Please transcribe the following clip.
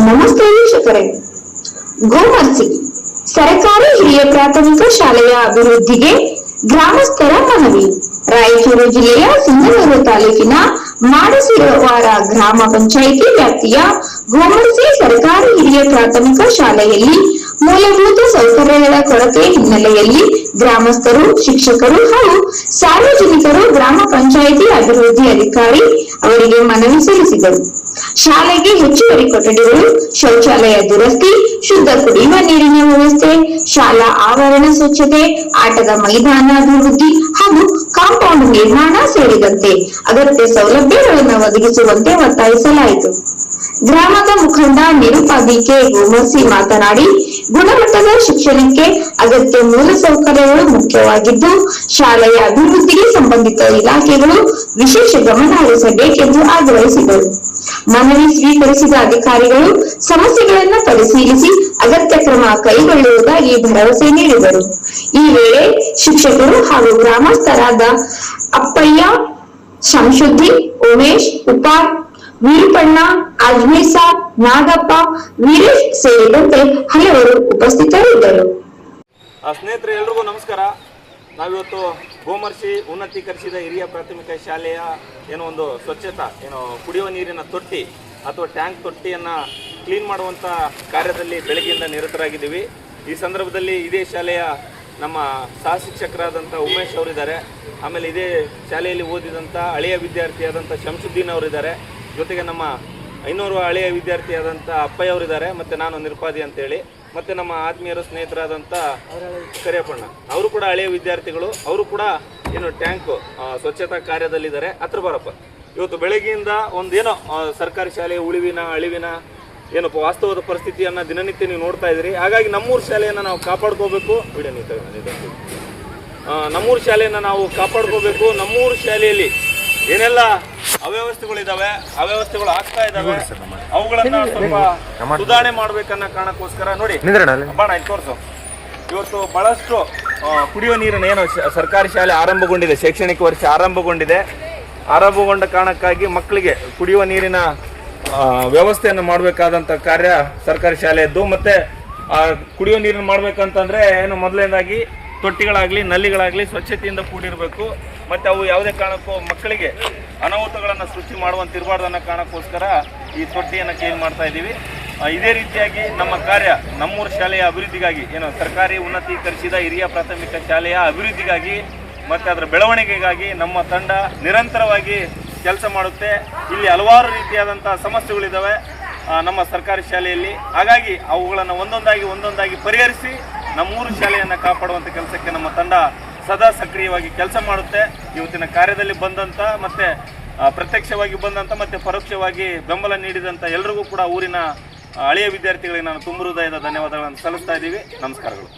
ನಮಸ್ತೆ ವೀಕ್ಷಕರೇ. ಗೋಮರ್ಸಿ ಸರ್ಕಾರಿ ಹಿರಿಯ ಪ್ರಾಥಮಿಕ ಶಾಲೆಯ ಅಭಿವೃದ್ಧಿಗೆ ಗ್ರಾಮಸ್ಥರ ಮನವಿ. ರಾಯಚೂರು ಜಿಲ್ಲೆಯ ಸಿಂಧನೂರು ತಾಲೂಕಿನ ಮಾಡಸಿರವಾರ ಗ್ರಾಮ ಪಂಚಾಯಿತಿ ವ್ಯಾಪ್ತಿಯ ಗೋಮರ್ಸಿ ಸರ್ಕಾರಿ ಹಿರಿಯ ಪ್ರಾಥಮಿಕ ಶಾಲೆಯಲ್ಲಿ ಮೂಲಭೂತ ಸೌಕರ್ಯಗಳ ಕೊರತೆ ಹಿನ್ನೆಲೆಯಲ್ಲಿ ಗ್ರಾಮಸ್ಥರು, ಶಿಕ್ಷಕರು ಹಾಗೂ ಸಾರ್ವಜನಿಕರು ಗ್ರಾಮ ಪಂಚಾಯಿತಿ ಅಭಿವೃದ್ಧಿ ಅಧಿಕಾರಿ ಅವರಿಗೆ ಮನವಿ ಸಲ್ಲಿಸಿದರು. ಶಾಲೆಗೆ ಹೆಚ್ಚುವರಿ ಕೊಠಡಿಗಳು, ಶೌಚಾಲಯ ದುರಸ್ತಿ, ಶುದ್ಧ ಕುಡಿಯುವ ನೀರಿನ ವ್ಯವಸ್ಥೆ, ಶಾಲಾ ಆವರಣ ಸ್ವಚ್ಛತೆ, ಆಟದ ಮೈದಾನ ಅಭಿವೃದ್ಧಿ ಹಾಗೂ ಕಾಂಪೌಂಡ್ ನಿರ್ಮಾಣ ಸೇರಿದಂತೆ ಅಗತ್ಯ ಸೌಲಭ್ಯಗಳನ್ನು ಒದಗಿಸುವಂತೆ ಒತ್ತಾಯಿಸಲಾಯಿತು. ಗ್ರಾಮದ ಮುಖಂಡ ನಿರುಪಾದಿಕೆ ಗೋಮರ್ಸಿ ಮಾತನಾಡಿ, ಗುಣಮಟ್ಟದ ಶಿಕ್ಷಣಕ್ಕೆ ಅಗತ್ಯ ಮೂಲಸೌಕರ್ಯಗಳು ಮುಖ್ಯವಾಗಿದ್ದು, ಶಾಲೆಯ ಅಭಿವೃದ್ಧಿಗೆ ಸಂಬಂಧಿತ ಇಲಾಖೆಗಳು ವಿಶೇಷ ಗಮನ ಹರಿಸಬೇಕೆಂದು ಆಗ್ರಹಿಸಿದರು. ಮನವಿ ಸ್ವೀಕರಿಸಿದ ಅಧಿಕಾರಿಗಳು ಸಮಸ್ಯೆಗಳನ್ನು ಪರಿಶೀಲಿಸಿ ಅಗತ್ಯ ಕ್ರಮ ಕೈಗೊಳ್ಳುವುದಾಗಿ ಭರವಸೆ ನೀಡಿದರು. ಈ ವೇಳೆ ಶಿಕ್ಷಕರು ಹಾಗೂ ಗ್ರಾಮಸ್ಥರಾದ ಅಪ್ಪಯ್ಯ, ಶಂಶುದ್ದೀನ್, ಉಮೇಶ್, ಉಪಾರ್, ವೀರಪಣ್ಣ, ಅಜ್ಮೀರ್ ಸಾಬ್, ನಾಗಪ್ಪ, ವೀರೇಶ್ ಸೇರಿದಂತೆ ಹಲವರು ಉಪಸ್ಥಿತರಿದ್ದರು. ಸ್ನೇಹಿತರೆ, ಎಲ್ರಿಗೂ ನಮಸ್ಕಾರ. ನಾವಿವತ್ತು ಗೋಮರ್ಸಿ ಉನ್ನತೀಕರಿಸಿದ ಹಿರಿಯ ಪ್ರಾಥಮಿಕ ಶಾಲೆಯ ಒಂದು ಸ್ವಚ್ಛತಾ ಕುಡಿಯುವ ನೀರಿನ ತೊಟ್ಟಿ ಅಥವಾ ಟ್ಯಾಂಕ್ ತೊಟ್ಟಿಯನ್ನು ಕ್ಲೀನ್ ಮಾಡುವಂಥ ಕಾರ್ಯದಲ್ಲಿ ಬೆಳಗ್ಗೆಯಿಂದ ನಿರತರಾಗಿದ್ದೀವಿ. ಈ ಸಂದರ್ಭದಲ್ಲಿ ಇದೇ ಶಾಲೆಯ ನಮ್ಮ ಸಹ ಶಿಕ್ಷಕರಾದಂಥ ಉಮೇಶ್ ಅವರಿದ್ದಾರೆ. ಆಮೇಲೆ ಇದೇ ಶಾಲೆಯಲ್ಲಿ ಓದಿದಂಥ ಹಳೆಯ ವಿದ್ಯಾರ್ಥಿಯಾದಂಥ ಶಂಶುದ್ದೀನ್ ಅವರಿದ್ದಾರೆ. ಜೊತೆಗೆ ನಮ್ಮ ಇನ್ನೂರು ಹಳೆಯ ವಿದ್ಯಾರ್ಥಿಯಾದಂಥ ಅಪ್ಪಯ್ಯ ಅವರಿದ್ದಾರೆ. ಮತ್ತು ನಾನು ನಿರುಪಾದಿ ಅಂತೇಳಿ, ಮತ್ತು ನಮ್ಮ ಆತ್ಮೀಯರು ಸ್ನೇಹಿತರಾದಂಥ ಕರಿಯಪ್ಪಣ್ಣ ಅವರು ಕೂಡ ಹಳೆಯ ವಿದ್ಯಾರ್ಥಿಗಳು. ಅವರು ಕೂಡ ಟ್ಯಾಂಕು ಸ್ವಚ್ಛತಾ ಕಾರ್ಯದಲ್ಲಿದ್ದಾರೆ. ಹತ್ರ ಬರಪ್ಪ. ಇವತ್ತು ಬೆಳಗ್ಗೆಯಿಂದ ಸರ್ಕಾರಿ ಶಾಲೆಯ ಉಳಿವಿನ ಅಳಿವಿನ ವಾಸ್ತವದ ಪರಿಸ್ಥಿತಿಯನ್ನು ದಿನನಿತ್ಯ ನೀವು ನೋಡ್ತಾ ಇದ್ದೀರಿ. ಹಾಗಾಗಿ ನಮ್ಮೂರು ಶಾಲೆಯನ್ನು ನಾವು ಕಾಪಾಡ್ಕೋಬೇಕು. ನಮ್ಮೂರು ಶಾಲೆಯನ್ನು ನಾವು ಕಾಪಾಡ್ಕೋಬೇಕು. ನಮ್ಮೂರು ಶಾಲೆಯಲ್ಲಿ ಏನೆಲ್ಲ ಅವ್ಯವಸ್ಥೆಗಳಿದ್ದಾವೆ, ಅವ್ಯವಸ್ಥೆಗಳು ಆಗ್ತಾ ಇದ್ದಾವೆ, ಅವುಗಳನ್ನ ಸ್ವಲ್ಪ ಸುಧಾರಣೆ ಮಾಡ್ಬೇಕನ್ನೋ ಕಾರಣಕ್ಕೋಸ್ಕರ ನೋಡಿ ಬಾಣ ತೋರಿಸು. ಇವತ್ತು ಬಹಳಷ್ಟು ಕುಡಿಯುವ ನೀರಿನ ಸರ್ಕಾರಿ ಶಾಲೆ ಆರಂಭಗೊಂಡಿದೆ, ಶೈಕ್ಷಣಿಕ ವರ್ಷ ಆರಂಭಗೊಂಡ ಕಾರಣಕ್ಕಾಗಿ ಮಕ್ಕಳಿಗೆ ಕುಡಿಯುವ ನೀರಿನ ವ್ಯವಸ್ಥೆಯನ್ನು ಮಾಡಬೇಕಾದಂಥ ಕಾರ್ಯ ಸರ್ಕಾರಿ ಶಾಲೆಯದ್ದು. ಮತ್ತೆ ಕುಡಿಯುವ ನೀರನ್ನು ಮಾಡ್ಬೇಕಂತಂದ್ರೆ ಮೊದಲನೇದಾಗಿ ತೊಟ್ಟಿಗಳಾಗಲಿ ನಲ್ಲಿಗಳಾಗಲಿ ಸ್ವಚ್ಛತೆಯಿಂದ ಕೂಡಿರಬೇಕು. ಮತ್ತು ಅವು ಯಾವುದೇ ಕಾರಣಕ್ಕೂ ಮಕ್ಕಳಿಗೆ ಅನಾಹುತಗಳನ್ನು ಸೃಷ್ಟಿ ಮಾಡುವಂತಿರಬಾರ್ದು ಅನ್ನೋ ಕಾರಣಕ್ಕೋಸ್ಕರ ಈ ತೊಟ್ಟಿಯನ್ನು ಕ್ಲೀನ್ ಮಾಡ್ತಾ ಇದ್ದೀವಿ. ಇದೇ ರೀತಿಯಾಗಿ ನಮ್ಮ ಕಾರ್ಯ ನಮ್ಮೂರು ಶಾಲೆಯ ಅಭಿವೃದ್ಧಿಗಾಗಿ ಸರ್ಕಾರಿ ಉನ್ನತೀಕರಿಸಿದ ಹಿರಿಯ ಪ್ರಾಥಮಿಕ ಶಾಲೆಯ ಅಭಿವೃದ್ಧಿಗಾಗಿ ಮತ್ತು ಅದರ ಬೆಳವಣಿಗೆಗಾಗಿ ನಮ್ಮ ತಂಡ ನಿರಂತರವಾಗಿ ಕೆಲಸ ಮಾಡುತ್ತೆ. ಇಲ್ಲಿ ಹಲವಾರು ರೀತಿಯಾದಂಥ ಸಮಸ್ಯೆಗಳಿದ್ದಾವೆ ನಮ್ಮ ಸರ್ಕಾರಿ ಶಾಲೆಯಲ್ಲಿ. ಹಾಗಾಗಿ ಅವುಗಳನ್ನು ಒಂದೊಂದಾಗಿ ಪರಿಹರಿಸಿ ನಮ್ಮೂರು ಶಾಲೆಯನ್ನು ಕಾಪಾಡುವಂಥ ಕೆಲಸಕ್ಕೆ ನಮ್ಮ ತಂಡ ಸದಾ ಸಕ್ರಿಯವಾಗಿ ಕೆಲಸ ಮಾಡುತ್ತೆ. ಇವತ್ತಿನ ಕಾರ್ಯದಲ್ಲಿ ಬಂದಂಥ ಮತ್ತು ಪ್ರತ್ಯಕ್ಷವಾಗಿ ಬಂದಂಥ ಮತ್ತು ಪರೋಕ್ಷವಾಗಿ ಬೆಂಬಲ ನೀಡಿದಂಥ ಎಲ್ಲರಿಗೂ ಕೂಡ ಊರಿನ ಹಳೆಯ ವಿದ್ಯಾರ್ಥಿಗಳಿಗೆ ನಾನು ತುಂಬ ಹೃದಯದ ಧನ್ಯವಾದಗಳನ್ನು ಸಲ್ಲಿಸ್ತಾ ಇದ್ದೀವಿ. ನಮಸ್ಕಾರಗಳು.